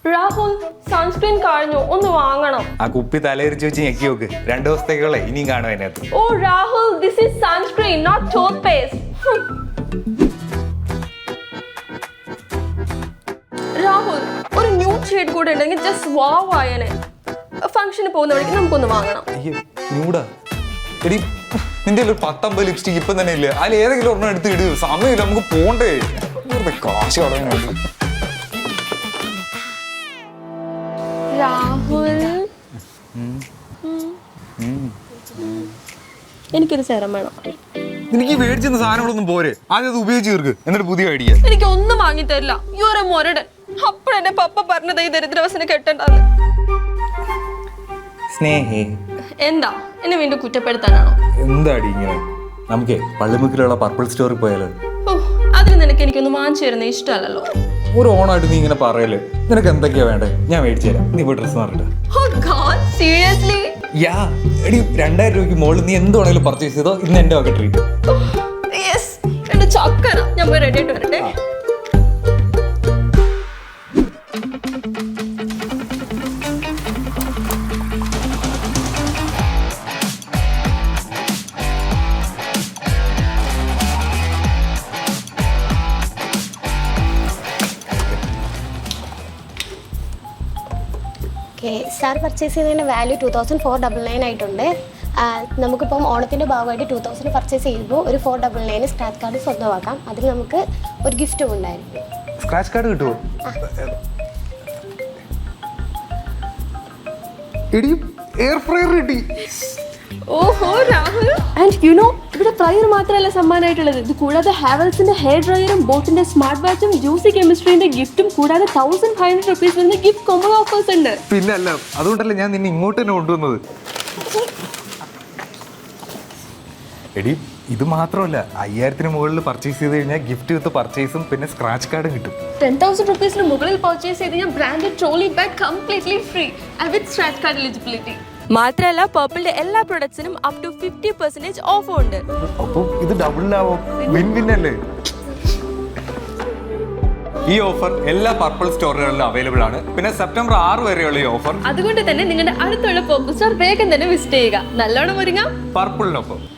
Rahul sunscreen കഴിഞ്ഞു ഒന്ന് വാങ്ങണം. ആ കുപ്പി തലയിരിച്ച് വെച്ച് ഞെക്കി നോക്ക്. 2 ദിവസത്തേക്കുള്ള ഇനിയും കാണും അതിനകത്ത്. Oh Rahul, this is sunscreen not toothpaste. Rahul, ഒരു ന്യൂ ഷെയ്ഡ് കൂടെ ഉണ്ടെങ്കിൽ ജസ്റ്റ് വാവ് ആയനെ. ഫംഗ്ഷന് പോകുന്ന വഴിക്ക് നമുക്കൊന്ന് വാങ്ങണം. ന്യൂടാ എടി, നിന്റെ ഒരു 10-50 ലിപ്സ്റ്റിക് ഇപ്പം തന്നെ ഇല്ല. അതിൽ ഏതെങ്കിലും ഒരെണ്ണം എടുത്ത് ഇട്. സമയമില്ല, നമുക്ക് പോണ്ടേ. കാശ് കളയാനുണ്ട്. രാഹുൽ, എനിക്കൊരു സെറം വേണം. എനിക്ക് മേടിച്ചെന്ന സാധനങ്ങളൊന്നും പോരെ. ആദ്യം അത് ഉപയോഗിച്ച് തീർക്ക്, എന്നിട്ട് പുതിയ ഐഡിയ. എനിക്ക് ഒന്നും വാങ്ങി തരില്ല. Your A മൊരടൻ. അപ്പോഴെന്റെ പപ്പ പറഞ്ഞത് ഈ ദരിദ്രവസനെ കെട്ടണ്ടെന്ന്. സ്നേഹേ, എന്താ എന്നെ വീണ്ടും കുറ്റപ്പെടുത്താനാണോ? എന്താടി ഇങ്ങനെ? നമുക്കേ പള്ളിമുക്കിലുള്ള പർപ്പിൾ സ്റ്റോറിൽ പോയാലോ? ഓ, അതിന് നിനക്ക് എനിക്കൊന്നും വാങ്ങിച്ചു തരുന്ന ഇഷ്ടമല്ലല്ലോ. ഒരു ഓണായിട്ട് നീ ഇങ്ങനെ പറയല്ലേ. നിനക്ക് എന്തൊക്കെയാ വേണ്ടേ? ഞാൻ മേടിച്ചു തരാം. നീ പോയി ഡ്രസ്സ് മാറിട്ട്. Oh God, seriously? യാ എടി, 2000 രൂപയ്ക്ക് മുകളിൽ നീ എന്ത് വേണമെങ്കിലും പർച്ചേസ് ചെയ്തോ. ഇന്ന് എന്റെ വക ട്രീറ്റ്. Yes, എന്റെ ചക്കര. ഞാൻ പോയി റെഡി ആയിട്ട് വരട്ടെ. ഓക്കെ, സാർ പർച്ചേസ് ചെയ്തതിൻ്റെ വാല്യൂ 2499 ആയിട്ടുണ്ട്. നമുക്കിപ്പം ഓണത്തിൻ്റെ ഭാഗമായിട്ട് 2000 പർച്ചേസ് ചെയ്യുമ്പോൾ ഒരു 499 സ്ക്രാച്ച് കാർഡ് സ്വന്തമാക്കാം. അതിൽ നമുക്ക് ഒരു ഗിഫ്റ്റും ഉണ്ടായിരിക്കും. സ്ക്രാച്ച് കാർഡ് കിട്ടുമോ? എടി, എയർ ഫ്രയർ കിട്ടി. ഓഹോ രാഹുൽ, ആൻഡ് യു നോ, ഇവിടെ ഫ്രയർ മാത്രമല്ല സമ്മാനമായിട്ടുള്ളത്. ഇത് കൂടാതെ ഹാവൽസിന്റെ ഹെയർ ഡ്രയറും ബോട്ടിന്റെ സ്മാർട്ട് വാച്ചും ജ്യൂസി കെമിസ്ട്രീന്റെ ഗിഫ്റ്റും കൂടാതെ 1500 റുപ്പീസ് വരുന്ന ഗിഫ്റ്റ് കോംബോ ഓഫേഴ്സ് ഉണ്ട്. പിന്നെ അല്ല, അതുകൊണ്ടല്ലേ ഞാൻ നിന്നെ ഇങ്ങോട്ട് തന്നെ കൊണ്ടുവന്നത്. എടി, ഇത് മാത്രമല്ല, 5000 മുകളിൽ പർച്ചേസ് ചെയ്ത് കഴിഞ്ഞാൽ ഗിഫ്റ്റ് വിത്ത് പർച്ചേസും പിന്നെ സ്ക്രാച്ച് കാർഡും കിട്ടും. 10,000 റുപ്പീസിന് മുകളിൽ പർച്ചേസ് ചെയ്ത് കഴിഞ്ഞാൽ branded trolley bag completely free വിത്ത് സ്ക്രാച്ച് കാർഡ് എലിജിബിലിറ്റി. മാത്രമല്ല പർപ്പിളിന്റെ എല്ലാ പ്രൊഡക്ട്സിനും അപ് ടു 50% ഓഫ് ഉണ്ട്. അപ്പോൾ ഇത് ഡബിളിലാവോ? വിൻ വിൻ അല്ലേ? ഈ ഓഫർ എല്ലാ പർപ്പിൾ സ്റ്റോറുകളിലും അവൈലബിൾ ആണ്. പിന്നെ സെപ്റ്റംബർ 6 വരെയുള്ള ഈ ഓഫർ. അതുകൊണ്ട് തന്നെ നിങ്ങളുടെ അടുത്തുള്ള പോപ്പ് സ്റ്റോർ വേഗം തന്നെ വിസിറ്റ് ചെയ്യുക. നല്ലോണം ഒരുങ്ങാം പർപ്പിളിനൊപ്പം.